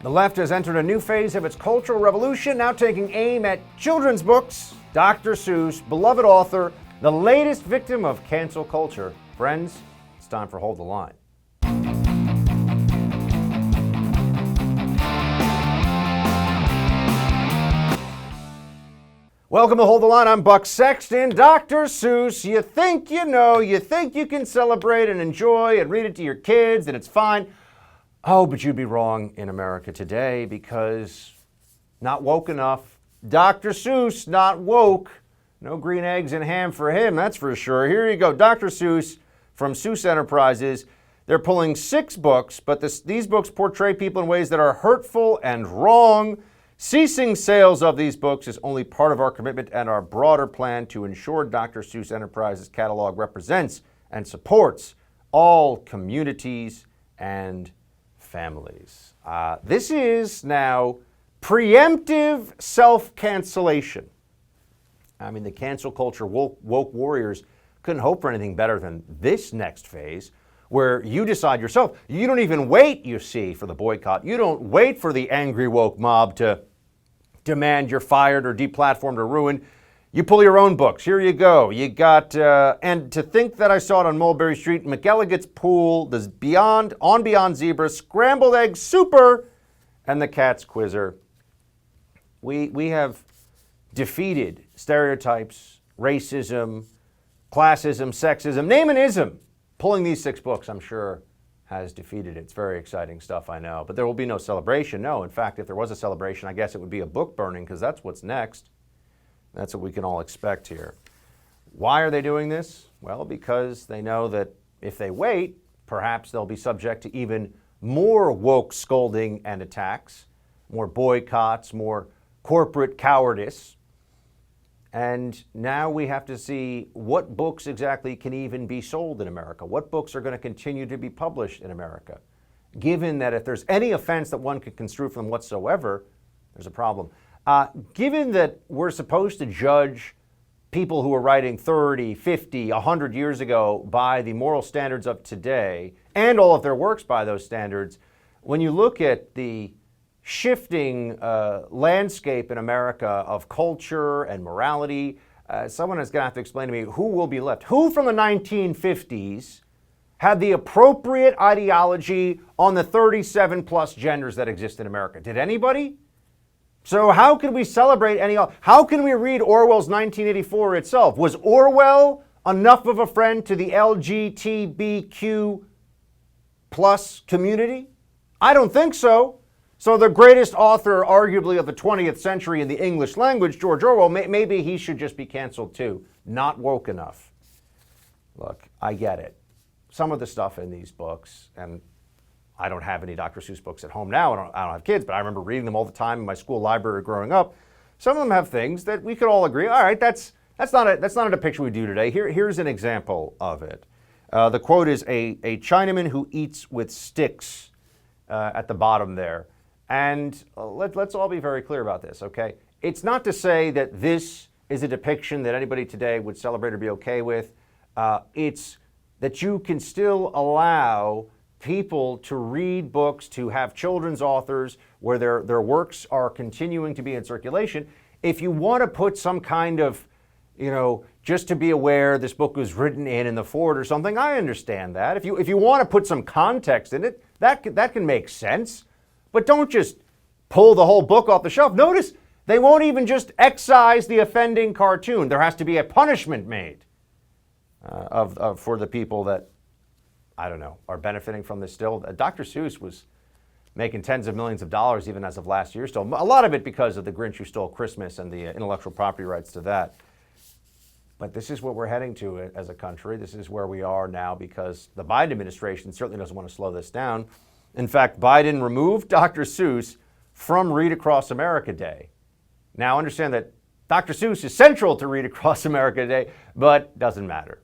The left has entered a new phase of its cultural revolution, now taking aim at children's books. Dr. Seuss, beloved author, the latest victim of cancel culture. Friends, it's time for Hold the Line. Welcome to Hold the Line. I'm Buck Sexton. Dr. Seuss, you think you know, you think you can celebrate and enjoy and read it to your kids and it's fine. Oh, but you'd be wrong in America today because not woke enough. Dr. Seuss, not woke. No green eggs and ham for him, that's for sure. Here you go. Dr. Seuss from Seuss Enterprises. They're pulling 6 books, but these books portray people in ways that are hurtful and wrong. Ceasing sales of these books is only part of our commitment and our broader plan to ensure Dr. Seuss Enterprises catalog represents and supports all communities and families. This is now preemptive self-cancellation. I mean, the cancel culture woke warriors couldn't hope for anything better than this next phase, where you decide yourself. You don't even wait, you see, for the boycott. You don't wait for the angry woke mob to demand you're fired or deplatformed or ruined. You pull your own books. Here you go. You got, and to think that I saw it on Mulberry Street, McElligot's Pool, the Beyond Zebra, Scrambled Egg Super, and the Cat's Quizzer. We have defeated stereotypes, racism, classism, sexism, name an ism. Pulling these 6 books, I'm sure, has defeated it. It's very exciting stuff, I know. But there will be no celebration. No, in fact, if there was a celebration, I guess it would be a book burning, because that's what's next. That's what we can all expect here. Why are they doing this? Well, because they know that if they wait, perhaps they'll be subject to even more woke scolding and attacks, more boycotts, more corporate cowardice. And now we have to see what books exactly can even be sold in America. What books are going to continue to be published in America? Given that if there's any offense that one could construe from them whatsoever, there's a problem. Given that we're supposed to judge people who are writing 30, 50, 100 years ago by the moral standards of today, and all of their works by those standards, when you look at the shifting landscape in America of culture and morality, someone is going to have to explain to me who will be left. Who from the 1950s had the appropriate ideology on the 37 plus genders that exist in America? Did anybody? So how can we celebrate how can we read Orwell's 1984 itself? Was Orwell enough of a friend to the LGBTQ plus community? I don't think so. So the greatest author, arguably, of the 20th century in the English language, George Orwell, maybe he should just be canceled too. Not woke enough. Look, I get it. Some of the stuff in these books, and I don't have any Dr. Seuss books at home now. I don't have kids, but I remember reading them all the time in my school library growing up. Some of them have things that we could all agree, all right, that's not a depiction we do today. Here's an example of it. The quote is a Chinaman who eats with sticks at the bottom there. And let's all be very clear about this, okay? It's not to say that this is a depiction that anybody today would celebrate or be okay with. It's that you can still allow people to read books, to have children's authors where their works are continuing to be in circulation. If you want to put some kind of, just to be aware this book was written in the forward or something, I understand that. If you want to put some context in it, that can make sense. But don't just pull the whole book off the shelf. Notice they won't even just excise the offending cartoon. There has to be a punishment made for the people that, I don't know, are benefiting from this still. Dr. Seuss was making tens of millions of dollars even as of last year still. A lot of it because of The Grinch Who Stole Christmas and the intellectual property rights to that. But this is what we're heading to as a country. This is where we are now because the Biden administration certainly doesn't want to slow this down. In fact, Biden removed Dr. Seuss from Read Across America Day. Now, understand that Dr. Seuss is central to Read Across America Day, but doesn't matter.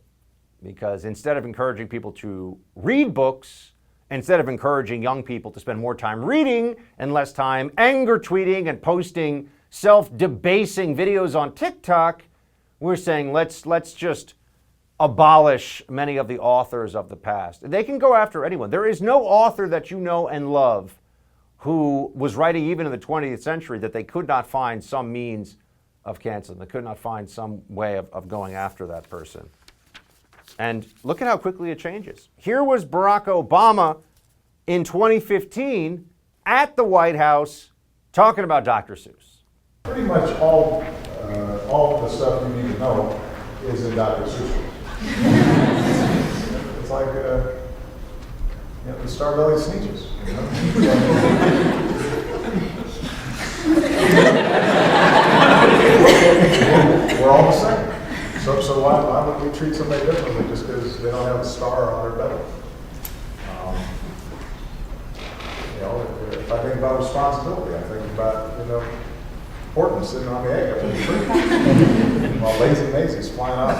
Because instead of encouraging people to read books, instead of encouraging young people to spend more time reading and less time anger tweeting and posting self-debasing videos on TikTok, we're saying let's just abolish many of the authors of the past. They can go after anyone. There is no author that you know and love who was writing even in the 20th century that they could not find some means of canceling. They could not find some way of going after that person. And look at how quickly it changes. Here was Barack Obama in 2015 at the White House talking about Dr. Seuss. Pretty much all of the stuff you need to know is in Dr. Seuss. It's like the Starbelly Sneetches. We're all the same. So why would we treat somebody differently just because they don't have a star on their belly? If I think about responsibility, I think about, Horton sitting on the egg up in the tree while Lazy Maisie's flying out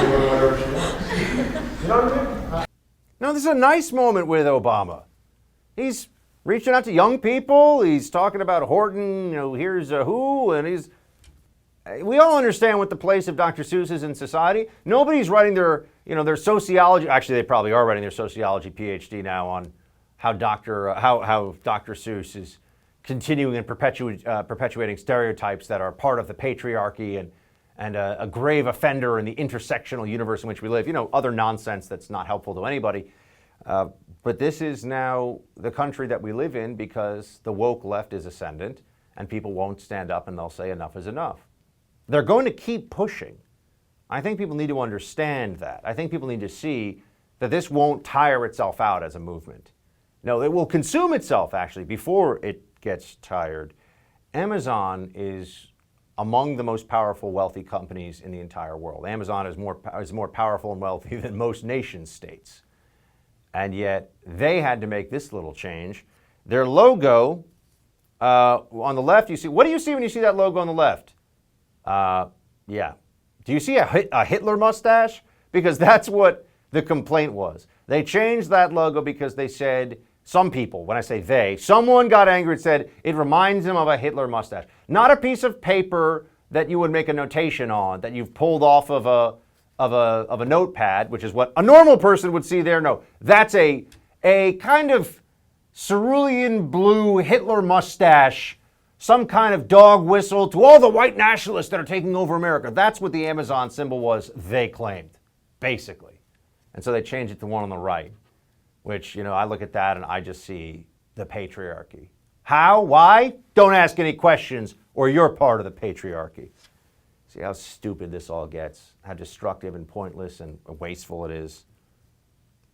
doing whatever she wants. You know what I mean? No, this is a nice moment with Obama. He's reaching out to young people. He's talking about Horton, here's a who, and we all understand what the place of Dr. Seuss is in society. Nobody's writing their sociology. Actually, they probably are writing their sociology PhD now on how Dr. Seuss is continuing and perpetuating stereotypes that are part of the patriarchy and a grave offender in the intersectional universe in which we live. Other nonsense that's not helpful to anybody. But this is now the country that we live in because the woke left is ascendant and people won't stand up and they'll say enough is enough. They're going to keep pushing. I think people need to understand that. I think people need to see that this won't tire itself out as a movement. No, it will consume itself actually before it gets tired. Amazon is among the most powerful, wealthy companies in the entire world. Amazon is more powerful and wealthy than most nation states. And yet they had to make this little change. Their logo on the left, you see, what do you see when you see that logo on the left? Yeah. Do you see a Hitler mustache? Because that's what the complaint was. They changed that logo because they said, some people, when I say they, someone got angry and said it reminds them of a Hitler mustache. Not a piece of paper that you would make a notation on, that you've pulled off of a notepad, which is what a normal person would see there. No, that's a kind of cerulean blue Hitler mustache, some kind of dog whistle to all the white nationalists that are taking over America. That's what the Amazon symbol was, they claimed, basically. And so they changed it to one on the right, which, I look at that and I just see the patriarchy. How? Why? Don't ask any questions or you're part of the patriarchy. See how stupid this all gets, how destructive and pointless and wasteful it is.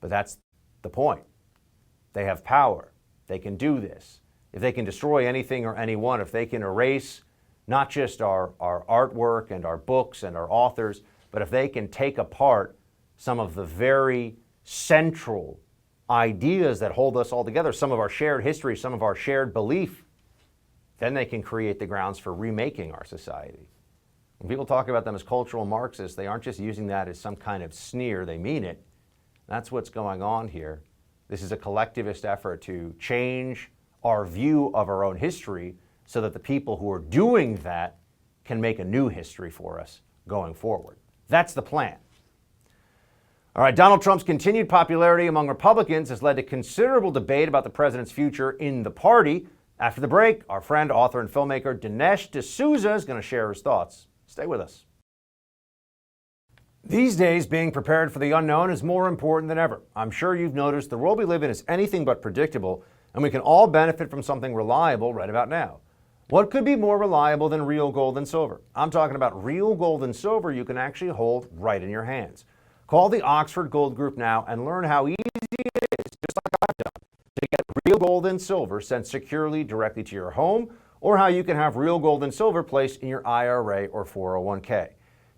But that's the point. They have power. They can do this. If they can destroy anything or anyone, if they can erase not just our artwork and our books and our authors, but if they can take apart some of the very central ideas that hold us all together, some of our shared history, some of our shared belief, then they can create the grounds for remaking our society. When people talk about them as cultural Marxists, they aren't just using that as some kind of sneer, they mean it. That's what's going on here. This is a collectivist effort to change our view of our own history so that the people who are doing that can make a new history for us going forward. That's the plan. All right, Donald Trump's continued popularity among Republicans has led to considerable debate about the president's future in the party. After the break, our friend, author, and filmmaker Dinesh D'Souza is going to share his thoughts. Stay with us. These days, being prepared for the unknown is more important than ever. I'm sure you've noticed the world we live in is anything but predictable, and we can all benefit from something reliable right about now. What could be more reliable than real gold and silver? I'm talking about real gold and silver you can actually hold right in your hands. Call the Oxford Gold Group now and learn how easy it is, just like I've done, to get real gold and silver sent securely directly to your home, or how you can have real gold and silver placed in your IRA or 401k.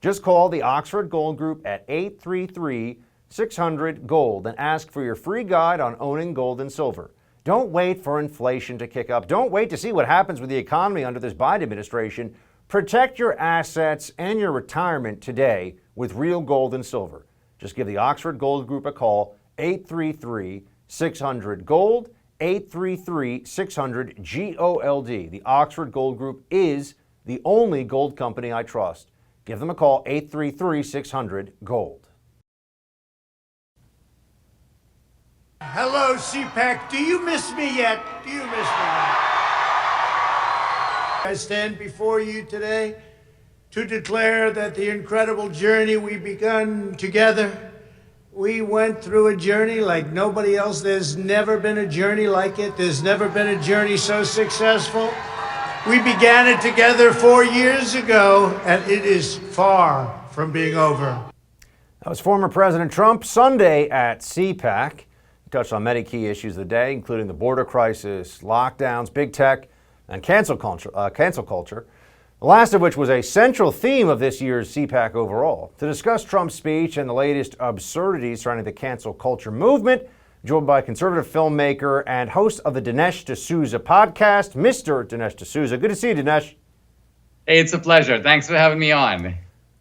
Just call the Oxford Gold Group at 833-600-GOLD and ask for your free guide on owning gold and silver. Don't wait for inflation to kick up. Don't wait to see what happens with the economy under this Biden administration. Protect your assets and your retirement today with real gold and silver. Just give the Oxford Gold Group a call, 833-600-GOLD, 833-600-GOLD. The Oxford Gold Group is the only gold company I trust. Give them a call, 833-600-GOLD. Hello, CPAC. Do you miss me yet? Do you miss me yet? I stand before you today to declare that the incredible journey we begun together, we went through a journey like nobody else. There's never been a journey like it. There's never been a journey so successful. We began it together 4 years ago, and it is far from being over. That was former President Trump Sunday at CPAC. He touched on many key issues of the day, including the border crisis, lockdowns, big tech, and cancel culture, the last of which was a central theme of this year's CPAC overall. To discuss Trump's speech and the latest absurdities surrounding the cancel culture movement, joined by conservative filmmaker and host of the Dinesh D'Souza podcast, Mr. Dinesh D'Souza. Good to see you, Dinesh. Hey, it's a pleasure. Thanks for having me on.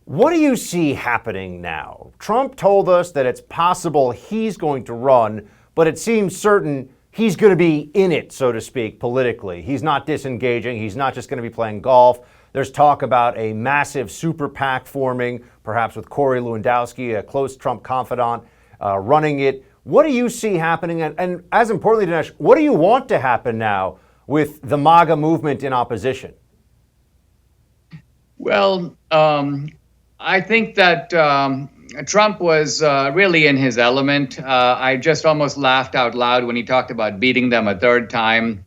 What do you see happening now? Trump told us that it's possible he's going to run, but it seems certain he's going to be in it, so to speak, politically. He's not disengaging. He's not just going to be playing golf. There's talk about a massive super PAC forming, perhaps with Corey Lewandowski, a close Trump confidant, running it. What do you see happening? And as importantly, Dinesh, what do you want to happen now with the MAGA movement in opposition? Well, I think that Trump was really in his element. I just almost laughed out loud when he talked about beating them a third time.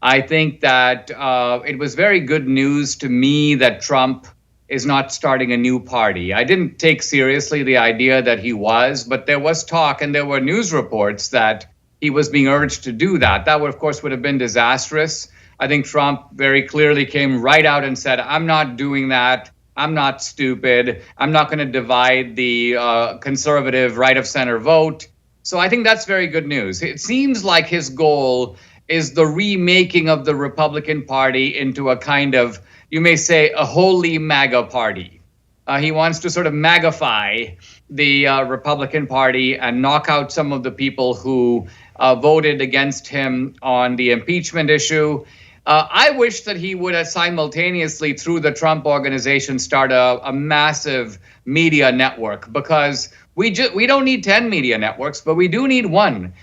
I think that it was very good news to me that Trump is not starting a new party. I didn't take seriously the idea that he was, but there was talk and there were news reports that he was being urged to do that. That would, of course, would have been disastrous. I think Trump very clearly came right out and said, I'm not doing that. I'm not stupid. I'm not going to divide the conservative right of center vote. So I think that's very good news. It seems like his goal is the remaking of the Republican Party into a kind of, you may say, a holy MAGA party. He wants to sort of magify the Republican Party and knock out some of the people who voted against him on the impeachment issue. I wish that he would simultaneously, through the Trump Organization, start a massive media network, because we don't need 10 media networks, but we do need one.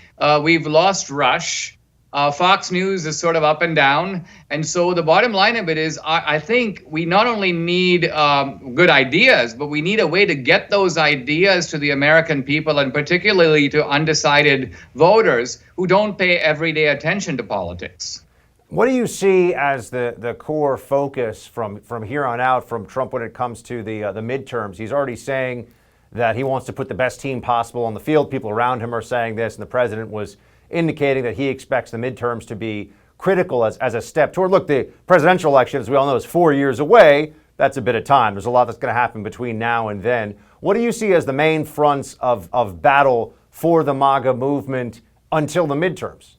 We've lost Rush. Fox News is sort of up and down. And so the bottom line of it is, I think we not only need good ideas, but we need a way to get those ideas to the American people, and particularly to undecided voters who don't pay everyday attention to politics. What do you see as the core focus from here on out from Trump when it comes to the midterms? He's already saying that he wants to put the best team possible on the field. People around him are saying this, and the president was indicating that he expects the midterms to be critical as a step toward, look, the presidential election, as we all know, is 4 years away. That's a bit of time. There's a lot that's going to happen between now and then. What do you see as the main fronts of battle for the MAGA movement until the midterms?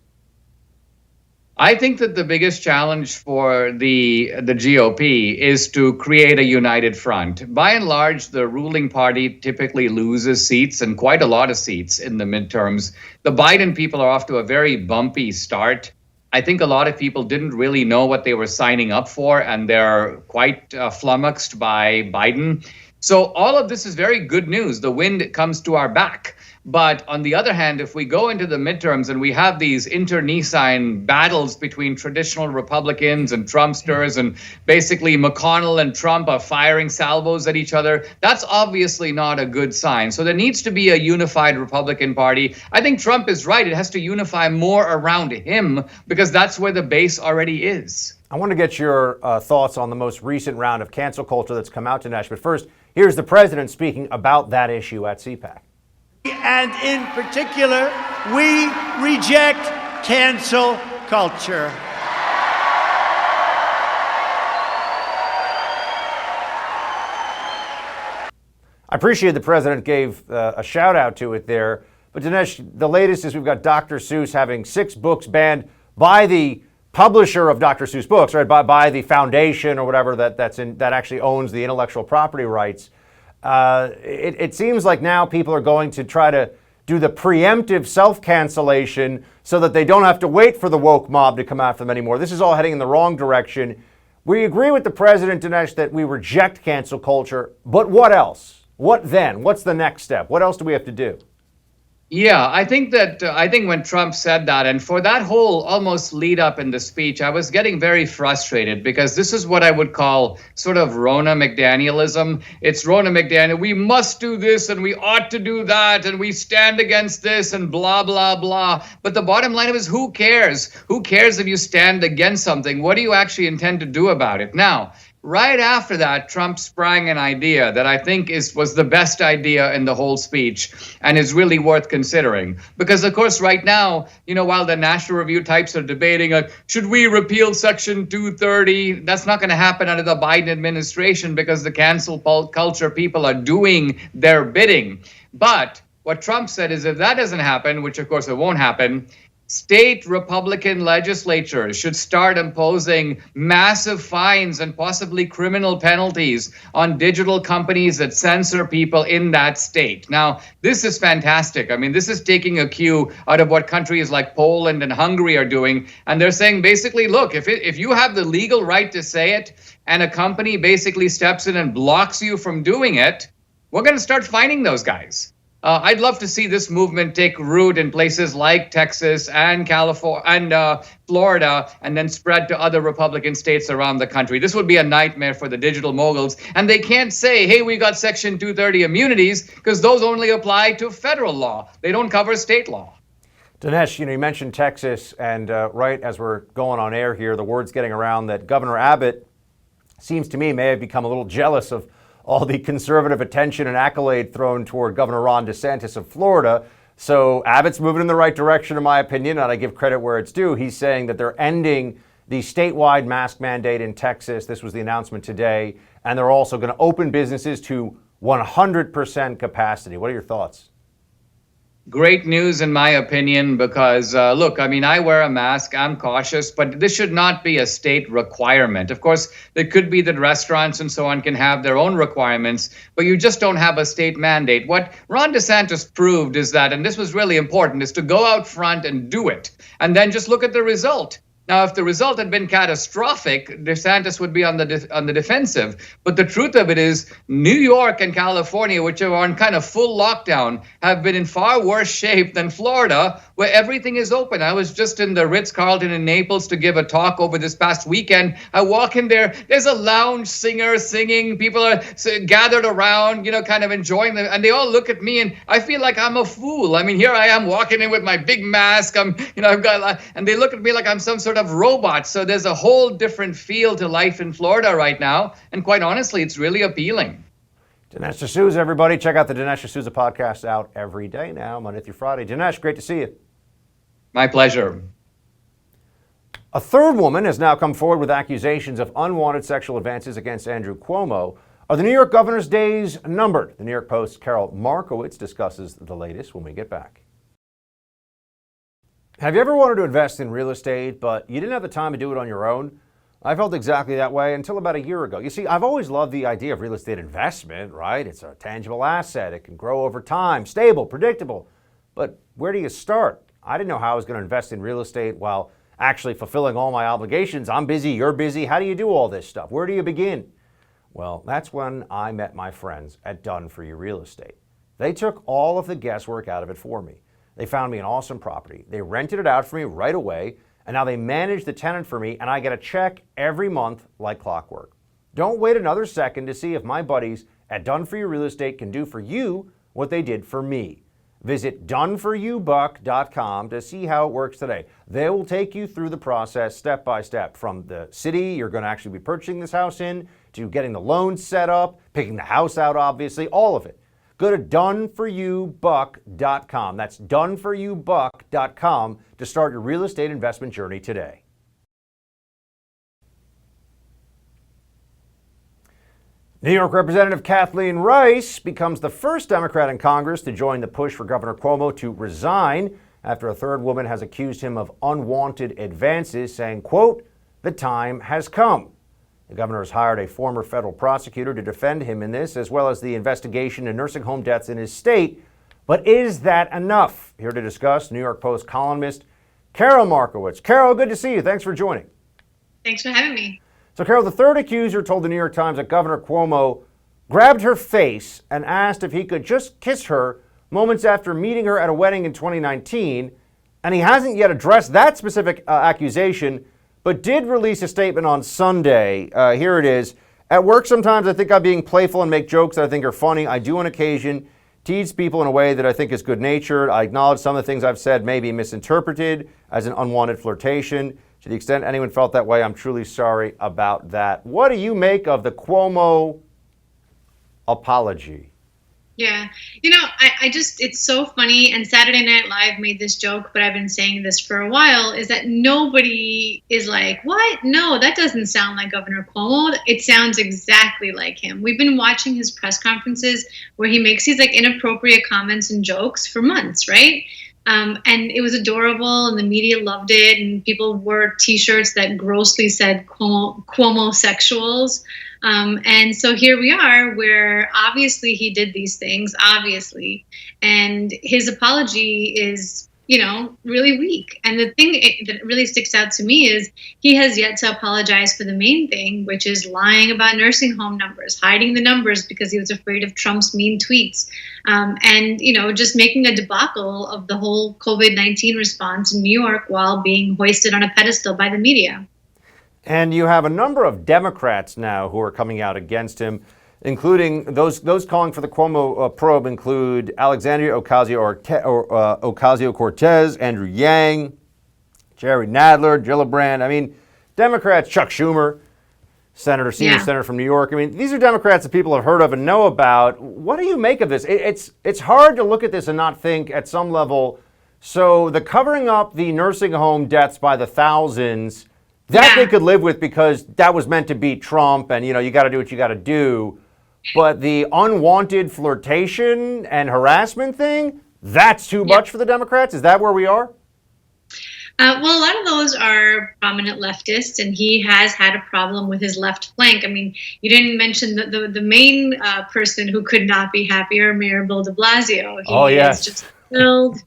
I think that the biggest challenge for the GOP is to create a united front. By and large, the ruling party typically loses seats, and quite a lot of seats in the midterms. The Biden people are off to a very bumpy start. I think a lot of people didn't really know what they were signing up for, and they're quite flummoxed by Biden. So all of this is very good news. The wind comes to our back. But on the other hand, if we go into the midterms and we have these internecine battles between traditional Republicans and Trumpsters, and basically McConnell and Trump are firing salvos at each other, that's obviously not a good sign. So there needs to be a unified Republican Party. I think Trump is right. It has to unify more around him, because that's where the base already is. I want to get your thoughts on the most recent round of cancel culture that's come out, Dinesh. But first, here's the president speaking about that issue at CPAC. And in particular, we reject cancel culture. I appreciate the president gave a shout out to it there. But Dinesh, the latest is we've got Dr. Seuss having 6 books banned by the publisher of Dr. Seuss books, right? By the foundation or whatever that actually owns the intellectual property rights. It seems like now people are going to try to do the preemptive self-cancellation so that they don't have to wait for the woke mob to come after them anymore. This is all heading in the wrong direction. We agree with the president, Dinesh, that we reject cancel culture, but what else? What then? What's the next step? What else do we have to do? Yeah, I think when Trump said that, and for that whole almost lead up in the speech, I was getting very frustrated because this is what I would call sort of Rona McDanielism. It's Rona McDaniel. We must do this and we ought to do that and we stand against this and blah blah blah. But the bottom line is, who cares? Who cares if you stand against something? What do you actually intend to do about it? Now, right after that, Trump sprang an idea that I think was the best idea in the whole speech and is really worth considering. Because, of course, right now, while the National Review types are debating, should we repeal Section 230? That's not going to happen under the Biden administration because the cancel culture people are doing their bidding. But what Trump said is if that doesn't happen, which, of course, it won't happen, state Republican legislatures should start imposing massive fines and possibly criminal penalties on digital companies that censor people in that state. Now, this is fantastic. I mean, this is taking a cue out of what countries like Poland and Hungary are doing. And they're saying basically, look, if you have the legal right to say it and a company basically steps in and blocks you from doing it, we're going to start fining those guys. I'd love to see this movement take root in places like Texas and California and Florida, and then spread to other Republican states around the country. This would be a nightmare for the digital moguls. And they can't say, hey, we got Section 230 immunities, because those only apply to federal law. They don't cover state law. Dinesh, you mentioned Texas, and right as we're going on air here, the word's getting around that Governor Abbott seems to me may have become a little jealous of all the conservative attention and accolade thrown toward Governor Ron DeSantis of Florida. So Abbott's moving in the right direction, in my opinion, and I give credit where it's due. He's saying that they're ending the statewide mask mandate in Texas. This was the announcement today. And they're also going to open businesses to 100% capacity. What are your thoughts? Great news, in my opinion, because look, I mean, I wear a mask. I'm cautious, but this should not be a state requirement. Of course, it could be that restaurants and so on can have their own requirements, but you just don't have a state mandate. What Ron DeSantis proved is that, and this was really important, is to go out front and do it, and then just look at the result. Now, if the result had been catastrophic, DeSantis would be on the defensive. But the truth of it is, New York and California, which are on kind of full lockdown, have been in far worse shape than Florida, where everything is open. I was just in the Ritz-Carlton in Naples to give a talk over this past weekend. I walk in there, there's a lounge singer singing. People are gathered around, kind of enjoying them. And they all look at me, and I feel like I'm a fool. I mean, here I am walking in with my big mask. And they look at me like I'm some sort of robot. So there's a whole different feel to life in Florida right now. And quite honestly, it's really appealing. Dinesh D'Souza, everybody. Check out the Dinesh D'Souza podcast out every day now, Monday through Friday. Dinesh, great to see you. My pleasure. A third woman has now come forward with accusations of unwanted sexual advances against Andrew Cuomo. Are the New York governor's days numbered? The New York Post's Carol Markowitz discusses the latest when we get back. Have you ever wanted to invest in real estate, but you didn't have the time to do it on your own? I felt exactly that way until about a year ago. You see, I've always loved the idea of real estate investment, right? It's a tangible asset. It can grow over time, stable, predictable. But where do you start? I didn't know how I was going to invest in real estate while actually fulfilling all my obligations. I'm busy, you're busy. How do you do all this stuff? Where do you begin? Well, that's when I met my friends at Done For You Real Estate. They took all of the guesswork out of it for me. They found me an awesome property. They rented it out for me right away, and now they manage the tenant for me, and I get a check every month like clockwork. Don't wait another second to see if my buddies at Done For You Real Estate can do for you what they did for me. Visit doneforyoubuck.com to see how it works today. They will take you through the process step by step, from the city you're going to actually be purchasing this house in, to getting the loan set up, picking the house out, obviously, all of it. Go to doneforyoubuck.com. That's doneforyoubuck.com to start your real estate investment journey today. New York Representative Kathleen Rice becomes the first Democrat in Congress to join the push for Governor Cuomo to resign after a third woman has accused him of unwanted advances, saying, quote, "The time has come." The governor has hired a former federal prosecutor to defend him in this, as well as the investigation into nursing home deaths in his state. But is that enough? Here to discuss, New York Post columnist Carol Markowitz. Carol, good to see you. Thanks for joining. Thanks for having me. So, Carol, the third accuser told the New York Times that Governor Cuomo grabbed her face and asked if he could just kiss her moments after meeting her at a wedding in 2019, and he hasn't yet addressed that specific accusation, but did release a statement on Sunday. Here it is. At work, sometimes I think I'm being playful and make jokes that I think are funny. I do on occasion tease people in a way that I think is good-natured. I acknowledge some of the things I've said may be misinterpreted as an unwanted flirtation. To the extent anyone felt that way, I'm truly sorry about that. What do you make of the Cuomo apology? Yeah. It's so funny. And Saturday Night Live made this joke, but I've been saying this for a while, is that nobody is like, what? No, that doesn't sound like Governor Cuomo. It sounds exactly like him. We've been watching his press conferences where he makes these like inappropriate comments and jokes for months, right? And it was adorable, and the media loved it, and people wore T-shirts that grossly said Cuomo sexuals. And so here we are, where obviously he did these things, obviously, and his apology is, really weak. And the thing that really sticks out to me is he has yet to apologize for the main thing, which is lying about nursing home numbers, hiding the numbers because he was afraid of Trump's mean tweets, and just making a debacle of the whole COVID-19 response in New York while being hoisted on a pedestal by the media. And you have a number of Democrats now who are coming out against him, including those calling for the Cuomo probe include Alexandria Ocasio-Cortez, Andrew Yang, Jerry Nadler, Gillibrand. I mean, Democrats, Chuck Schumer, senior senator from New York. I mean, these are Democrats that people have heard of and know about. What do you make of this? It's hard to look at this and not think at some level, so the covering up the nursing home deaths by the thousands, that they could live with because that was meant to beat Trump, and you got to do what you got to do. But the unwanted flirtation and harassment thing, that's too much for the Democrats? Is that where we are? Well, a lot of those are prominent leftists, and he has had a problem with his left flank. I mean, you didn't mention the main person who could not be happier, Mayor Bill de Blasio. He is just filled.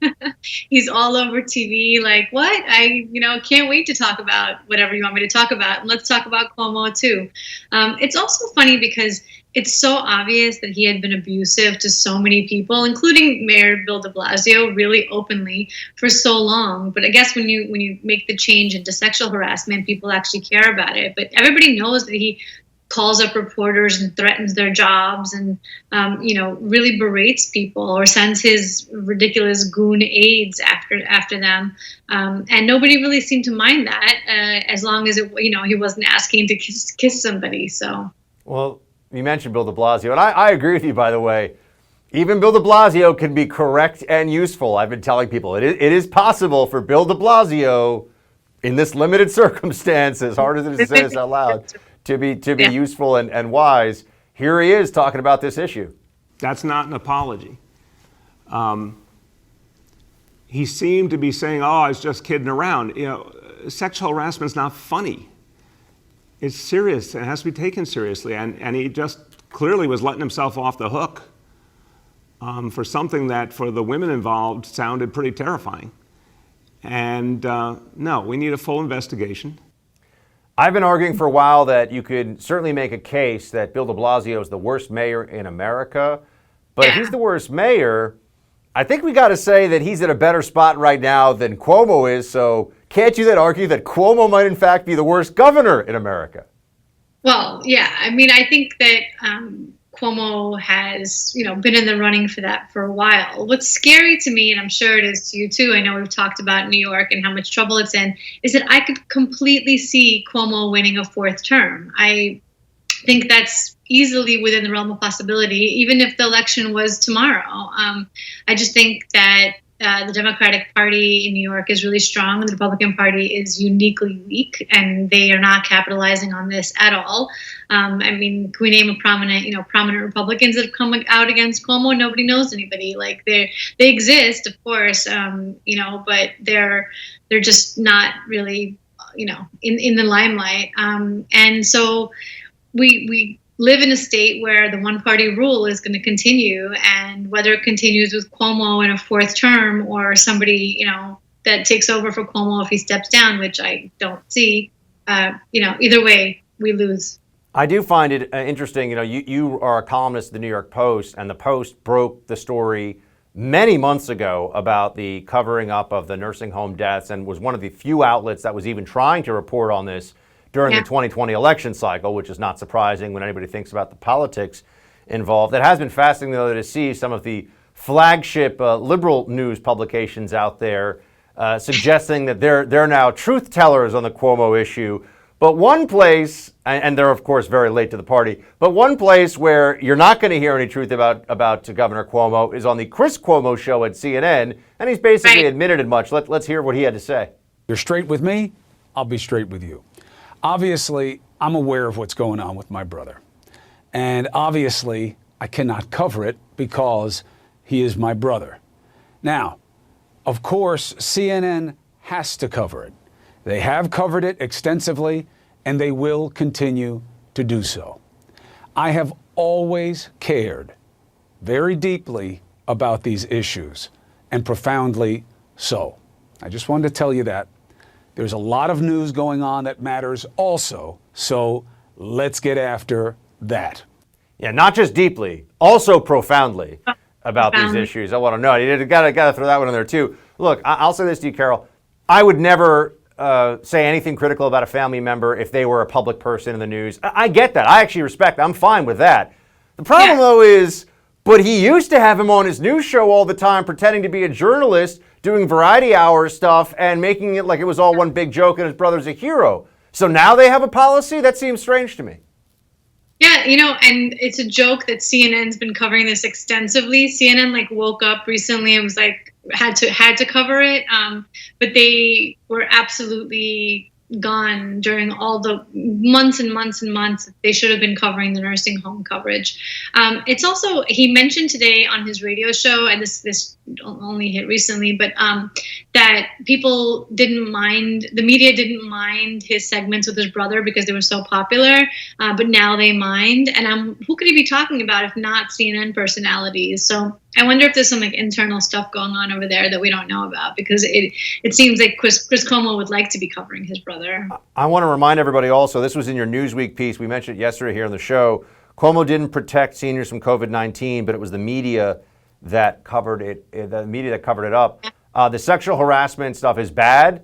He's all over TV like, what? I can't wait to talk about whatever you want me to talk about. And let's talk about Cuomo too. It's also funny because it's so obvious that he had been abusive to so many people, including Mayor Bill de Blasio, really openly for so long. But I guess when you make the change into sexual harassment, people actually care about it. But everybody knows that he calls up reporters and threatens their jobs and, really berates people or sends his ridiculous goon aides after them. And nobody really seemed to mind that as long as he wasn't asking to kiss somebody. So, well, you mentioned Bill de Blasio, and I agree with you, by the way. Even Bill de Blasio can be correct and useful. I've been telling people it is possible for Bill de Blasio, in this limited circumstance, as hard as it is to say this out loud, to be useful and wise. Here he is talking about this issue. That's not an apology. He seemed to be saying, I was just kidding around. Sexual harassment is not funny. It's serious. It has to be taken seriously. And he just clearly was letting himself off the hook for something that, for the women involved, sounded pretty terrifying. And no, we need a full investigation. I've been arguing for a while that you could certainly make a case that Bill de Blasio is the worst mayor in America. But if he's the worst mayor, I think we got to say that he's at a better spot right now than Cuomo is. So can't you then argue that Cuomo might in fact be the worst governor in America? Well, yeah. I mean, I think that Cuomo has, been in the running for that for a while. What's scary to me, and I'm sure it is to you too, I know we've talked about New York and how much trouble it's in, is that I could completely see Cuomo winning a fourth term. I think that's easily within the realm of possibility, even if the election was tomorrow. I just think that the Democratic Party in New York is really strong, and the Republican Party is uniquely weak, and they are not capitalizing on this at all. I mean, can we name a prominent Republicans that have come out against Cuomo? Nobody knows anybody. Like they exist, of course, but they're just not really, in the limelight. And so we live in a state where the one-party rule is going to continue, and whether it continues with Cuomo in a fourth term or somebody, that takes over for Cuomo if he steps down, which I don't see, either way, we lose. I do find it interesting. You are a columnist at the New York Post, and the Post broke the story many months ago about the covering up of the nursing home deaths and was one of the few outlets that was even trying to report on this during the 2020 election cycle, which is not surprising when anybody thinks about the politics involved. It has been fascinating, though, to see some of the flagship liberal news publications out there suggesting that they're now truth tellers on the Cuomo issue. But one place, and they're of course very late to the party, but one place where you're not going to hear any truth about Governor Cuomo is on the Chris Cuomo show at CNN, and he's basically admitted as much. Let's hear what he had to say. You're straight with me, I'll be straight with you. Obviously, I'm aware of what's going on with my brother. And obviously, I cannot cover it because he is my brother. Now, of course, CNN has to cover it. They have covered it extensively, and they will continue to do so. I have always cared very deeply about these issues, and profoundly so. I just wanted to tell you that. There's a lot of news going on that matters also, so let's get after that. Yeah, not just deeply, also profoundly about these issues. I want to know. You got to throw that one in there too. Look, I'll say this to you, Carol. I would never say anything critical about a family member if they were a public person in the news. I get that. I actually respect that. I'm fine with that. The problem, though, is, but he used to have him on his news show all the time, pretending to be a journalist, doing variety hour stuff, and making it like it was all one big joke and his brother's a hero. So now they have a policy? That seems strange to me. Yeah, and it's a joke that CNN's been covering this extensively. CNN woke up recently and was had to cover it, but they were absolutely gone during all the months and months and months. They should have been covering the nursing home coverage. It's also, he mentioned today on his radio show, and this only hit recently, but that people didn't mind, the media didn't mind his segments with his brother because they were so popular, but now they mind. And who could he be talking about if not CNN personalities? So I wonder if there's some internal stuff going on over there that we don't know about, because it seems like Chris Cuomo would like to be covering his brother. I want to remind everybody also, this was in your Newsweek piece. We mentioned it yesterday here on the show. Cuomo didn't protect seniors from COVID-19, but it was the media that covered it. Up. The sexual harassment stuff is bad.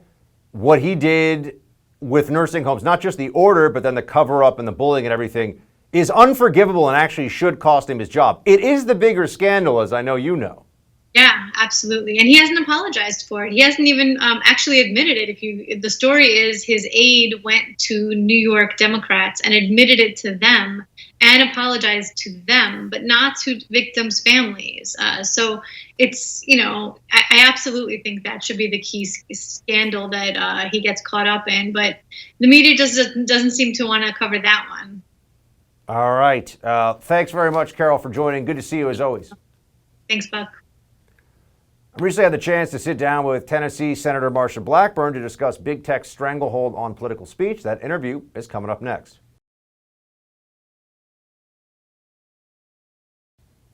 What he did with nursing homes, not just the order, but then the cover up and the bullying and everything, is unforgivable and actually should cost him his job. It is the bigger scandal, as I know you know. Yeah, absolutely. And he hasn't apologized for it. He hasn't even actually admitted it. The story is his aide went to New York Democrats and admitted it to them and apologized to them, but not to victims' families. So it's, I absolutely think that should be the key scandal that he gets caught up in. But the media doesn't seem to want to cover that one. All right. Thanks very much, Carol, for joining. Good to see you as always. Thanks, Buck. I recently had the chance to sit down with Tennessee Senator Marsha Blackburn to discuss big tech's stranglehold on political speech. That interview is coming up next.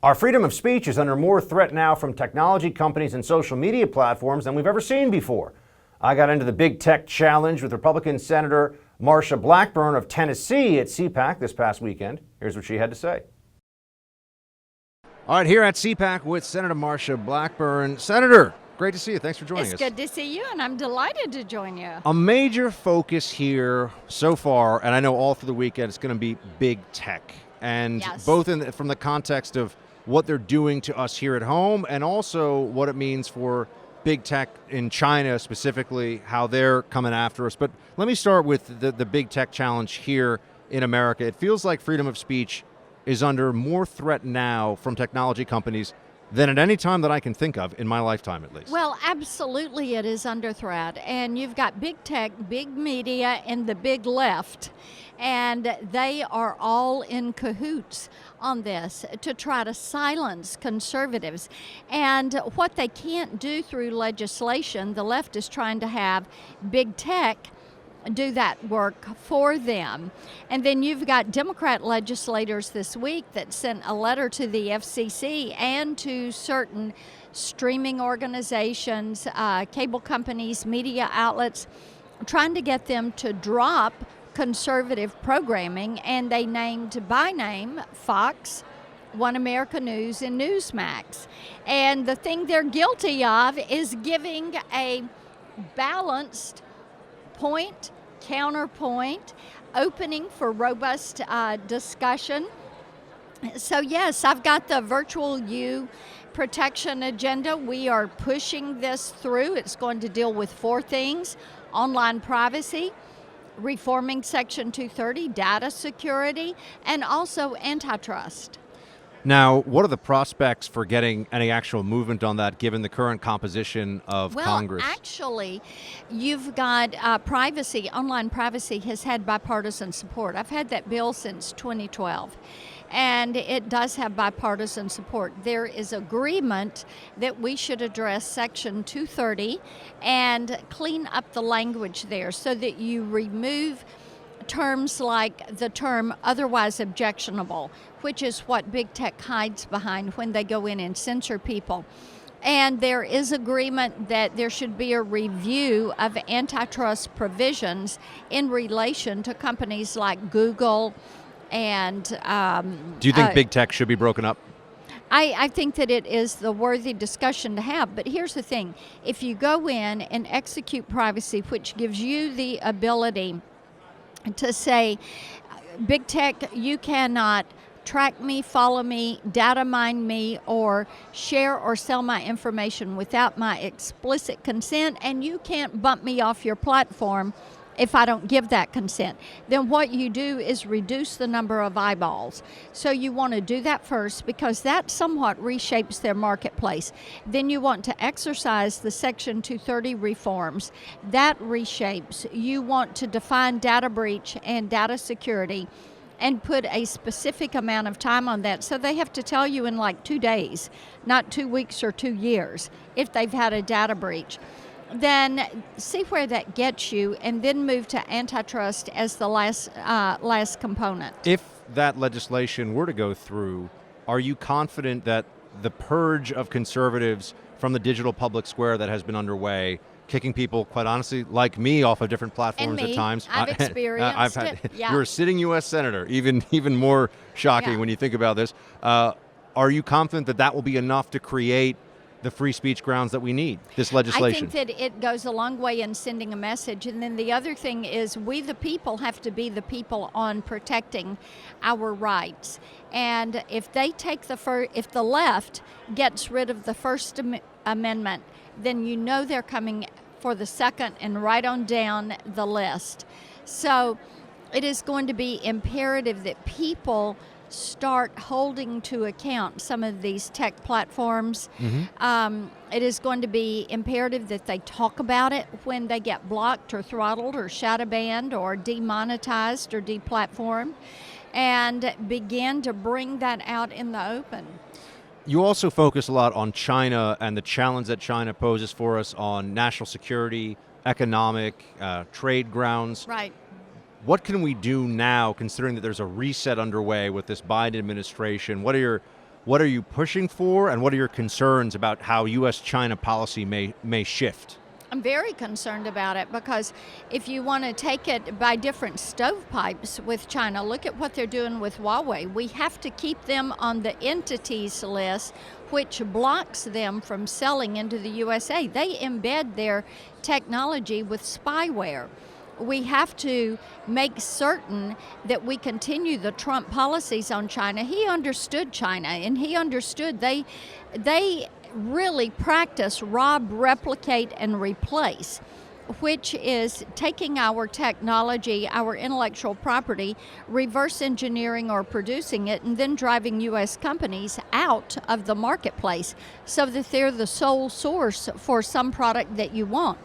Our freedom of speech is under more threat now from technology companies and social media platforms than we've ever seen before. I got into the big tech challenge with Republican Senator Marsha Blackburn of Tennessee at CPAC this past weekend. Here's what she had to say. All right, here at CPAC with Senator Marsha Blackburn. Senator, great to see you. Thanks for joining us. It's good to see you, and I'm delighted to join you. A major focus here so far, and I know all through the weekend, it's going to be big tech. And yes, both from the context of what they're doing to us here at home and also what it means for big tech in China specifically, how they're coming after us. But let me start with the big tech challenge here in America. It feels like freedom of speech is under more threat now from technology companies than at any time that I can think of in my lifetime, at least. Well, absolutely it is under threat. And you've got big tech, big media, and the big left. And they are all in cahoots on this to try to silence conservatives. And what they can't do through legislation, the left is trying to have big tech do that work for them. And then you've got Democrat legislators this week that sent a letter to the FCC and to certain streaming organizations, cable companies, media outlets, trying to get them to drop conservative programming, and they named by name Fox, One America News, and Newsmax. And the thing they're guilty of is giving a balanced point, counterpoint, opening for robust discussion. So yes, I've got the virtual U protection agenda. We are pushing this through. It's going to deal with 4 things: online privacy, reforming Section 230, data security, and also antitrust. Now, what are the prospects for getting any actual movement on that, given the current composition of Congress? Well, actually, you've got privacy. Online privacy has had bipartisan support. I've had that bill since 2012, and it does have bipartisan support. There is agreement that we should address Section 230 and clean up the language there so that you remove terms like the term otherwise objectionable, which is what big tech hides behind when they go in and censor people. And there is agreement that there should be a review of antitrust provisions in relation to companies like Google and... Do you think big tech should be broken up? I think that it is the worthy discussion to have. But here's the thing. If you go in and execute privacy, which gives you the ability to say, big tech, you cannot track me, follow me, data mine me, or share or sell my information without my explicit consent, and you can't bump me off your platform if I don't give that consent. Then what you do is reduce the number of eyeballs. So you want to do that first because that somewhat reshapes their marketplace. Then you want to exercise the Section 230 reforms. That reshapes. You want to define data breach and data security and put a specific amount of time on that. So they have to tell you in like 2 days, not 2 weeks or 2 years, if they've had a data breach. Then see where that gets you, and then move to antitrust as the last component. If that legislation were to go through, are you confident that the purge of conservatives from the digital public square that has been underway, kicking people, quite honestly, like me, off of different platforms at times? I've experienced it. Yeah. You're a sitting U.S. senator, even more shocking when you think about this. Are you confident that that will be enough to create the free speech grounds that we need, this legislation? I think that it goes a long way in sending a message. And then the other thing is we the people have to be the people on protecting our rights. And if they take if the left gets rid of the First Amendment, then you know they're coming for the second and right on down the list. So it is going to be imperative that people start holding to account some of these tech platforms. It is going to be imperative that they talk about it when they get blocked or throttled or shadow banned or demonetized or deplatformed, and begin to bring that out in the open. You also focus a lot on China and the challenge that China poses for us on national security, economic, trade grounds. Right. What can we do now, considering that there's a reset underway with this Biden administration? What are you pushing for, and what are your concerns about how U.S.-China policy may shift? I'm very concerned about it because if you want to take it by different stovepipes with China, look at what they're doing with Huawei. We have to keep them on the entities list, which blocks them from selling into the USA. They embed their technology with spyware. We have to make certain that we continue the Trump policies on China. He understood China, and he understood they really practice rob, replicate, and replace, which is taking our technology, our intellectual property, reverse engineering or producing it, and then driving U.S. companies out of the marketplace so that they're the sole source for some product that you want.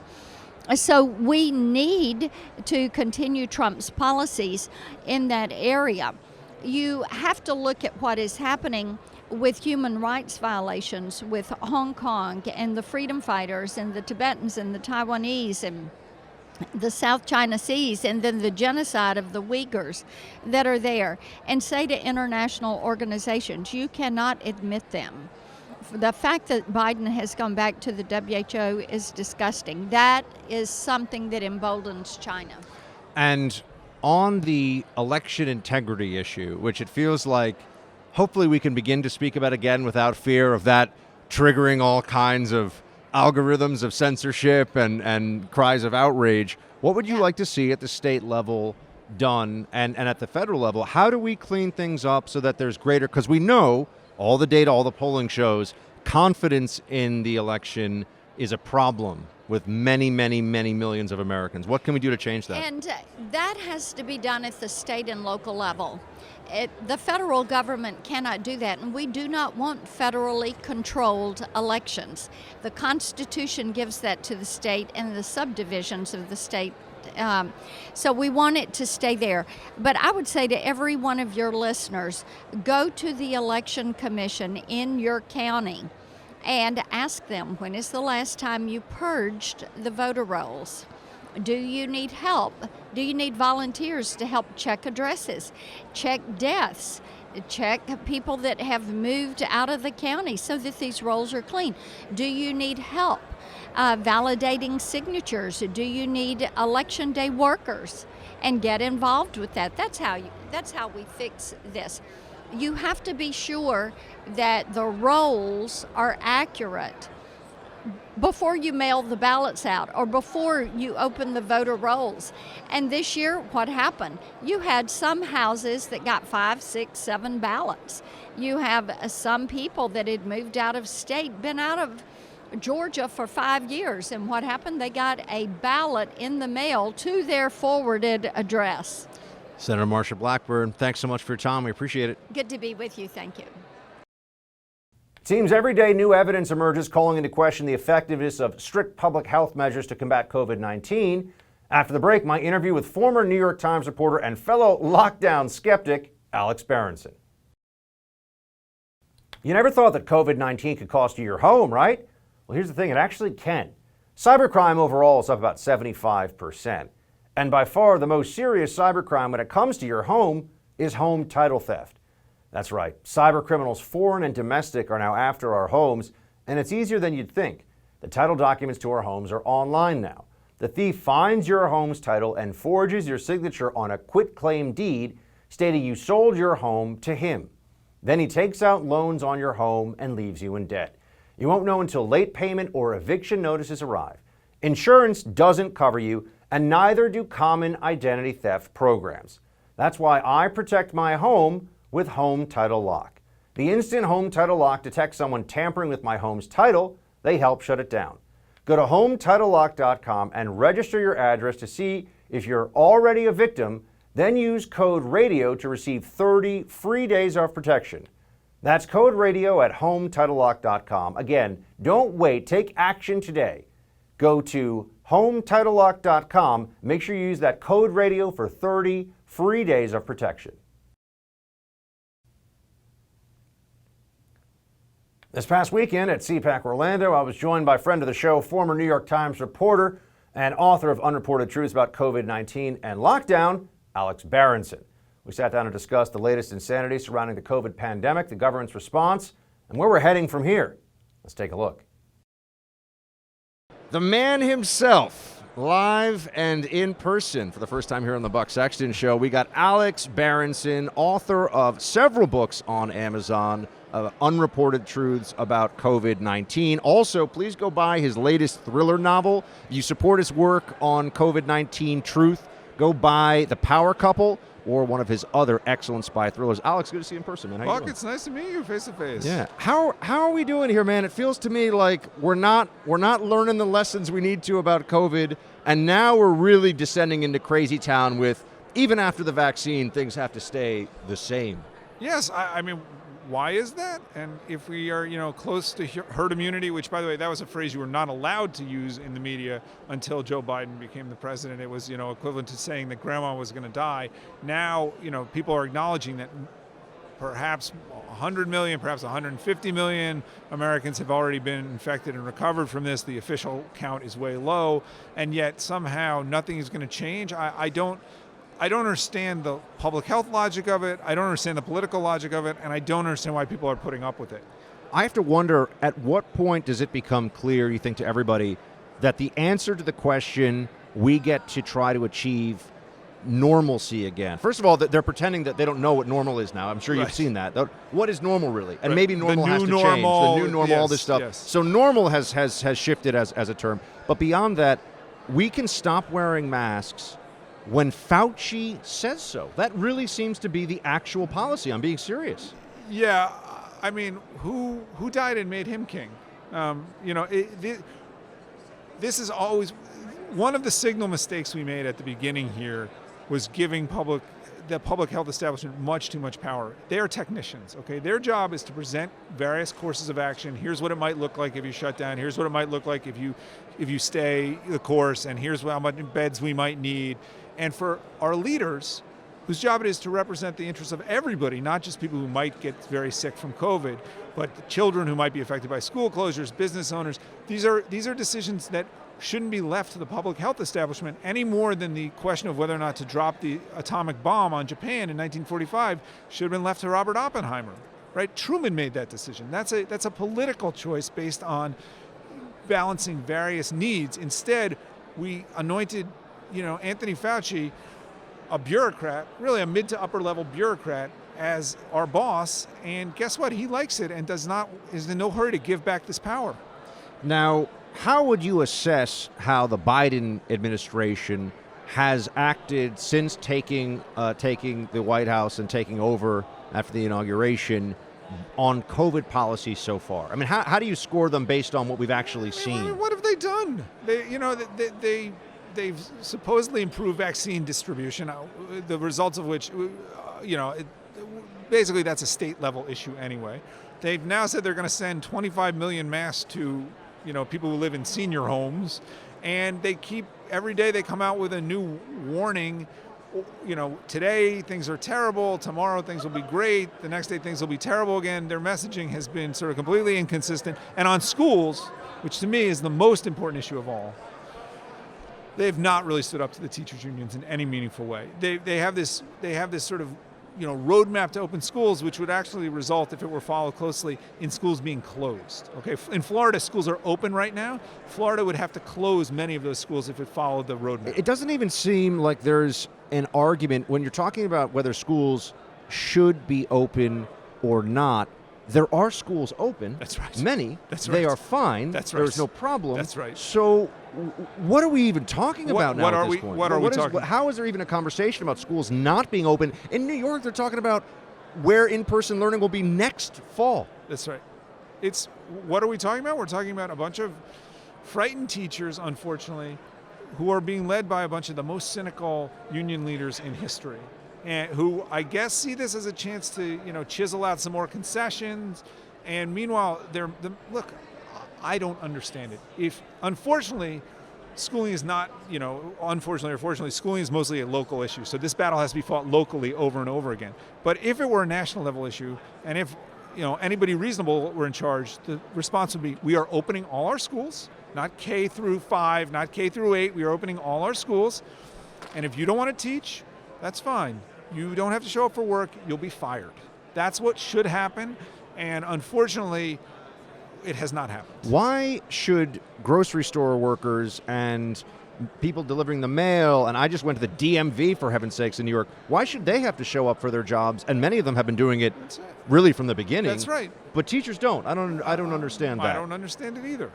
So we need to continue Trump's policies in that area. You have to look at what is happening with human rights violations with Hong Kong and the freedom fighters and the Tibetans and the Taiwanese and the South China Seas, and then the genocide of the Uyghurs that are there, and say to international organizations, you cannot admit them. The fact that Biden has gone back to the WHO is disgusting. That is something that emboldens China. And on the election integrity issue, which it feels like hopefully we can begin to speak about again without fear of that triggering all kinds of algorithms of censorship and cries of outrage. What would you like to see at the state level done and at the federal level? How do we clean things up so that there's greater, because we know all the data, all the polling shows, confidence in the election is a problem with many, many, many millions of Americans. What can we do to change that? And that has to be done at the state and local level. The federal government cannot do that, and we do not want federally controlled elections. The Constitution gives that to the state and the subdivisions of the state. So we want it to stay there. But I would say to every one of your listeners, go to the election commission in your county and ask them, when is the last time you purged the voter rolls? Do you need help? Do you need volunteers to help check addresses, check deaths, check people that have moved out of the county so that these rolls are clean? Do you need help validating signatures? Do you need election day workers? And get involved with that. That's how we fix this. You have to be sure that the rolls are accurate before you mail the ballots out or before you open the voter rolls. And this year, what happened? You had some houses that got 5, 6, 7 ballots. You have some people that had moved out of state, been out of Georgia for 5 years, and what happened? They got a ballot in the mail to their forwarded address. Senator Marsha Blackburn, thanks so much for your time. We appreciate it. Good to be with you. Thank you. It seems every day new evidence emerges calling into question the effectiveness of strict public health measures to combat COVID-19. After the break, my interview with former New York Times reporter and fellow lockdown skeptic, Alex Berenson. You never thought that COVID-19 could cost you your home, right? Well, here's the thing, it actually can. Cybercrime overall is up about 75%. And by far the most serious cybercrime when it comes to your home is home title theft. That's right, cyber criminals, foreign and domestic, are now after our homes, and it's easier than you'd think. The title documents to our homes are online now. The thief finds your home's title and forges your signature on a quitclaim deed stating you sold your home to him. Then he takes out loans on your home and leaves you in debt. You won't know until late payment or eviction notices arrive. Insurance doesn't cover you, and neither do common identity theft programs. That's why I protect my home with Home Title Lock. The instant Home Title Lock detects someone tampering with my home's title, they help shut it down. Go to HomeTitleLock.com and register your address to see if you're already a victim, then use code RADIO to receive 30 free days of protection. That's code RADIO at HomeTitleLock.com. Again, don't wait, take action today. Go to HomeTitleLock.com. Make sure you use that code RADIO for 30 free days of protection. This past weekend at CPAC Orlando, I was joined by friend of the show, former New York Times reporter and author of Unreported Truths about COVID-19 and Lockdown, Alex Berenson. We sat down and discussed the latest insanity surrounding the COVID pandemic, the government's response, and where we're heading from here. Let's take a look. The man himself, live and in person for the first time here on the Buck Sexton Show. We got Alex Berenson, author of several books on Amazon, Unreported Truths about COVID-19. Also, please go buy his latest thriller novel. If you support his work on COVID-19 Truth, go buy The Power Couple or one of his other excellent spy thrillers. Alex, good to see you in person, man. How you Buck, doing? it's nice to meet you face to face. Yeah. How are we doing here, man? It feels to me like we're not learning the lessons we need to about COVID, and now we're really descending into crazy town with, even after the vaccine, things have to stay the same. Yes, I mean, why is that? And if we are, close to herd immunity, which, by the way, that was a phrase you were not allowed to use in the media until Joe Biden became the president. It was, equivalent to saying that grandma was going to die. Now, people are acknowledging that perhaps 100 million, perhaps 150 million Americans have already been infected and recovered from this. The official count is way low, and yet somehow nothing is going to change. I don't understand the public health logic of it. I don't understand the political logic of it, and I don't understand why people are putting up with it. I have to wonder, at what point does it become clear, you think, to everybody, that the answer to the question we get to try to achieve normalcy again? First of all, they're pretending that they don't know what normal is now. I'm sure you've seen that. What is normal really? And maybe normal has to change. The new normal, all this stuff. Yes. So normal has shifted as a term. But beyond that, we can stop wearing masks when Fauci says so. That really seems to be the actual policy. I'm being serious. Yeah, I mean, who died and made him king? This is always one of the signal mistakes we made at the beginning here was giving the public health establishment much too much power. They are technicians, okay? Their job is to present various courses of action. Here's what it might look like if you shut down. Here's what it might look like if you stay the course. And here's how much beds we might need. And for our leaders, whose job it is to represent the interests of everybody, not just people who might get very sick from COVID, but the children who might be affected by school closures, business owners. These are decisions that shouldn't be left to the public health establishment any more than the question of whether or not to drop the atomic bomb on Japan in 1945 should have been left to Robert Oppenheimer, right? Truman made that decision. That's a political choice based on balancing various needs. Instead, we anointed, Anthony Fauci, a bureaucrat, really a mid to upper level bureaucrat, as our boss, and guess what? He likes it and is in no hurry to give back this power. Now, how would you assess how the Biden administration has acted since taking the White House and taking over after the inauguration on COVID policy so far? I mean, how do you score them based on what we've actually seen? What have they done? They've supposedly improved vaccine distribution, the results of which, basically that's a state level issue anyway. They've now said they're going to send 25 million masks to people who live in senior homes, and every day they come out with a new warning. Today things are terrible, tomorrow things will be great, the next day things will be terrible again. Their messaging has been sort of completely inconsistent. And on schools, which to me is the most important issue of all, they've not really stood up to the teachers unions in any meaningful way. They have this sort of roadmap to open schools, which would actually result, if it were followed closely, in schools being closed. Okay, in Florida, schools are open right now. Florida would have to close many of those schools if it followed the roadmap. It doesn't even seem like there's an argument when you're talking about whether schools should be open or not. There are schools open. That's right. Many. That's right. They are fine. That's right. There's no problem. That's right. So what are we even talking about now at this point? What are we talking? How is there even a conversation about schools not being open? In New York, they're talking about where in-person learning will be next fall. That's right. What are we talking about? We're talking about a bunch of frightened teachers, unfortunately, who are being led by a bunch of the most cynical union leaders in history, and who I guess see this as a chance to, chisel out some more concessions. And meanwhile, look, I don't understand it. Unfortunately, schooling is not, unfortunately or fortunately, schooling is mostly a local issue. So this battle has to be fought locally over and over again. But if it were a national level issue, and if, anybody reasonable were in charge, the response would be, we are opening all our schools, not K through 5, not K through 8. We are opening all our schools. And if you don't want to teach, that's fine. You don't have to show up for work. You'll be fired. That's what should happen. And unfortunately, it has not happened. Why should grocery store workers and people delivering the mail, and I just went to the DMV for heaven's sakes in New York, why should they have to show up for their jobs? And many of them have been doing it really from the beginning. That's right. But teachers don't. I don't understand that. I don't understand it either.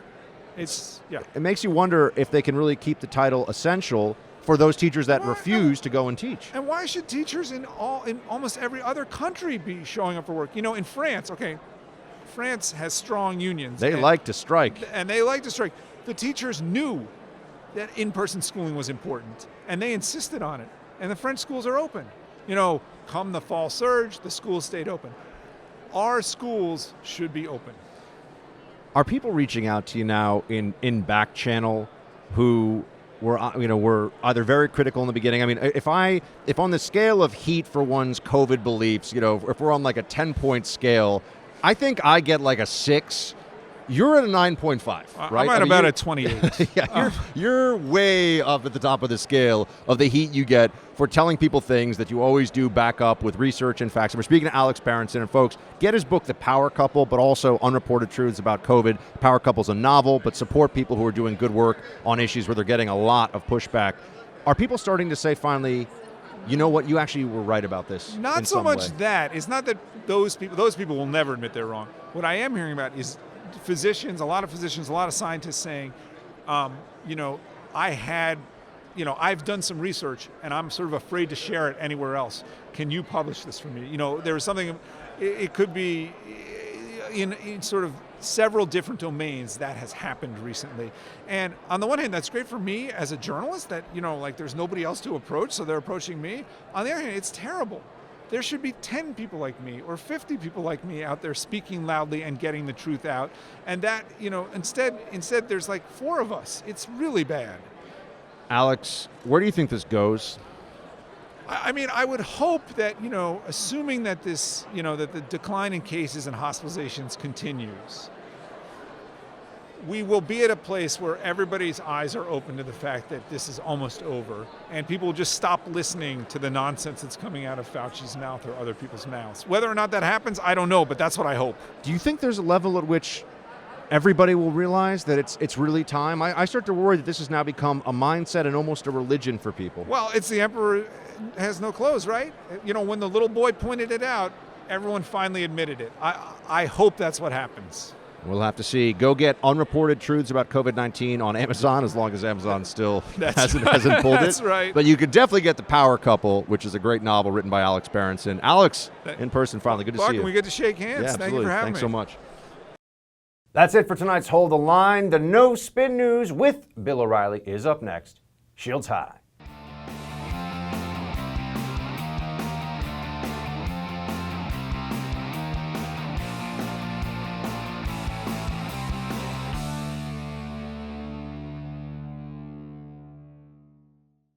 It makes you wonder if they can really keep the title essential for those teachers that refuse to go and teach. And why should teachers in almost every other country be showing up for work? In France, France has strong unions. They like to strike. And they like to strike. The teachers knew that in-person schooling was important, and they insisted on it. And the French schools are open. Come the fall surge, the schools stayed open. Our schools should be open. Are people reaching out to you now in back channel who were either very critical in the beginning? I mean, if on the scale of heat for one's COVID beliefs, if we're on like a 10-point scale, I think I get like a 6. You're at a 9.5, right? I'm at about a 28. Yeah, you're way up at the top of the scale of the heat you get for telling people things that you always do back up with research and facts. And we're speaking to Alex Berenson. And folks, get his book, The Power Couple, but also Unreported Truths About COVID. Power Couple's a novel, but support people who are doing good work on issues where they're getting a lot of pushback. Are people starting to say finally, you know what, you actually were right about this. Not in so some much way. that. It's not that those people will never admit they're wrong. What I am hearing about is physicians, a lot of scientists saying, I've done some research and I'm sort of afraid to share it anywhere else. Can you publish this for me? There was something, it could be in sort of several different domains that has happened recently. And on the one hand, that's great for me as a journalist that, there's nobody else to approach, so they're approaching me. On the other hand, it's terrible. There should be 10 people like me or 50 people like me out there speaking loudly and getting the truth out. And that, instead there's like 4 of us. It's really bad. Alex, where do you think this goes? I mean, I would hope that, assuming that this, that the decline in cases and hospitalizations continues, we will be at a place where everybody's eyes are open to the fact that this is almost over, and people will just stop listening to the nonsense that's coming out of Fauci's mouth or other people's mouths. Whether or not that happens, I don't know, but that's what I hope. Do you think there's a level at which everybody will realize that it's really time? I start to worry that this has now become a mindset and almost a religion for people. Well, it's the emperor has no clothes, right? When the little boy pointed it out, everyone finally admitted it. I hope that's what happens. We'll have to see. Go get Unreported Truths About COVID-19 on Amazon, as long as Amazon still hasn't pulled it. That's right. But you could definitely get The Power Couple, which is a great novel written by Alex Berenson. Alex, in person finally. Good to see you. We get to shake hands. Yeah, Thank you for having Thanks me. so much. That's it for tonight's Hold the Line. The No Spin News with Bill O'Reilly is up next. Shields high.